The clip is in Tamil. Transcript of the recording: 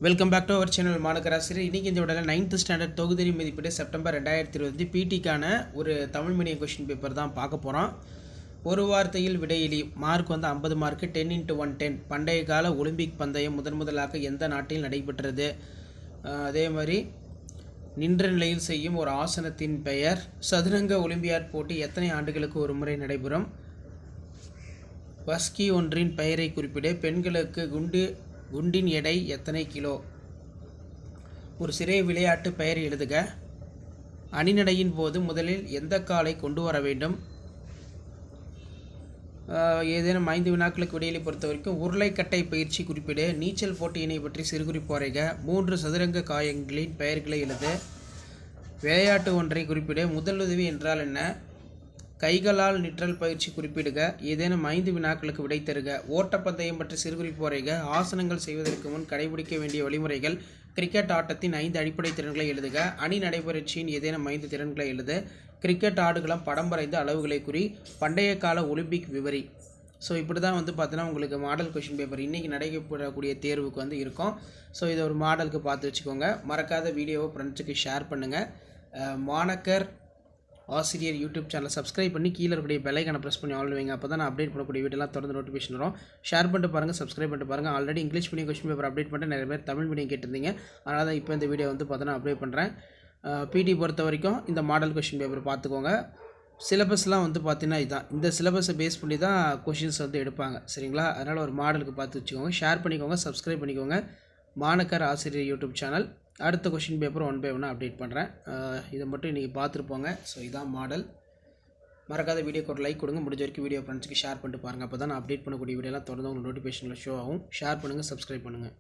Welcome back to our channel மாநகராசிரியர். இன்றைக்கி இந்த விடல 9th ஸ்டாண்டர்ட் தொகுதி மதிப்பீடு செப்டம்பர் 2020 பிடிக்கான ஒரு தமிழ் மீடியம் கொஷின் பேப்பர் தான் பார்க்க போகிறோம். ஒரு வார்த்தையில் விடையிலி மார்க் வந்து 50 மார்க்கு. 10x110 பண்டைய கால ஒலிம்பிக் பந்தயம் முதலாக எந்த நாட்டில் நடைபெற்றது? அதே மாதிரி நின்ற நிலையில் செய்யும் ஒரு ஆசனத்தின் பெயர்? சதுரங்க ஒலிம்பியாட் போட்டி எத்தனை ஆண்டுகளுக்கு ஒரு முறை நடைபெறும்? வஸ்கி ஒன்றின் பெயரை குறிப்பிடு. பெண்களுக்கு குண்டின் எடை எத்தனை கிலோ? ஒரு சிறிய விளையாட்டு பெயர் எழுதுக. அணிநடையின் போது முதலில் எந்த காலை கொண்டு வர வேண்டும்? ஏதேனும் 5 வினாக்களுக்கு விடையிலை பொறுத்த வரைக்கும் உருளைக்கட்டை பயிற்சி குறிப்பிடு. நீச்சல் போட்டியினை பற்றி சிறுகுறிப்பு வரைக. 3 சதுரங்க காயங்களின் பெயர்களை எழுது. விளையாட்டு ஒன்றை குறிப்பிடு. முதலுதவி என்றால் என்ன? கைகளால் நிற்றல் பயிற்சி குறிப்பிடுக. ஏதேனும் 5 வினாக்களுக்கு விடை தருக. ஓட்டப்பந்தயம் பற்றி சிறுகுறிப்பு வரைக. ஆசனங்கள் செய்வதற்கு முன் கடைபிடிக்க வேண்டிய வழிமுறைகள். கிரிக்கெட் ஆட்டத்தின் 5 அடிப்படை திறன்களை எழுதுக. அணி நடைபயிற்சியின் ஏதேனும் 5 திறன்களை எழுது. கிரிக்கெட் ஆடுகளம் படம் வரைந்த அளவுகளை குறி. பண்டைய கால ஒலிம்பிக் விவரி. ஸோ இப்படி தான் வந்து பார்த்தீங்கன்னா உங்களுக்கு மாடல் கொஷின் பேப்பர் இன்றைக்கி நடைபெறக்கூடிய தேர்வுக்கு வந்து இருக்கும். ஸோ இதை ஒரு மாடலுக்கு பார்த்து வச்சுக்கோங்க. மறக்காத வீடியோவை ஃப்ரெண்ட்ஸுக்கு ஷேர் பண்ணுங்கள். மாணக்கர் ஆசிரியர் யூடியூப் சேனலை சப்ஸ்கிரைப் பண்ணி கீழே இருக்கக்கூடிய பெல்லைக்கான ப்ரெஸ் பண்ணி ஆல் வைங்க. அப்போ தான் நான் அப்டேட் பண்ணக்கூடிய வீடியோலாம் தொடர்ந்து நோட்டிஃபிகேஷன் வரும். ஷேர் பண்ணிட்டு பாருங்கள், சப்ஸ்கிரைப் பண்ணிட்டு பாருங்கள். Already English medium question paper update பண்ணிட்டு நிறைய பேர் தமிழ் மீடியம் கேட்டிருந்தீங்க. அதனால் தான் இப்போ இந்த வீடியோ வந்து பார்த்தோன்னா அப்டேட் பண்ணுறேன். பிடி பொறுத்த வரைக்கும் இந்த மாடல் கொஸ்டின் பேப்பர் பார்த்துக்கோங்க. சிலபஸ்லாம் வந்து பார்த்தீங்கன்னா இதுதான், இந்த சிலபஸை பேஸ் பண்ணி தான் கொஷின்ஸ் வந்து எடுப்பாங்க. சரிங்களா? அதனால் ஒரு மாடலுக்கு பார்த்து வச்சுக்கோங்க. ஷேர் பண்ணிக்கோங்க, சப்ஸ்கிரைப் பண்ணிக்கோங்க. மாணக்கர் ஆசிரியர் யூடியூப் சேனல். அடுத்த கொஷின் பேப்பர் 1 by 1 அப்டேட் பண்ணுறேன். இதை மட்டும் இன்றைக்கி பார்த்துருப்போங்க. ஸோ இதான் மாடல். மறக்காத வீடியோக்கு ஒரு லைக் கொடுங்க. முடிஞ்ச வரைக்கும் வீடியோ ஃப்ரெண்ட்ஸுக்கு ஷேர் பண்ணிட்டு பாருங்கள். அப்போ தான் நான் அப்டேட் பண்ணக்கூடிய வீடியோலாம் தொடர்ந்து உங்களுக்கு நோட்டிஃபிகேஷனில் ஷோ ஆகும். ஷேர் பண்ணுங்கள், சப்ஸ்கிரைப் பண்ணுங்கள்.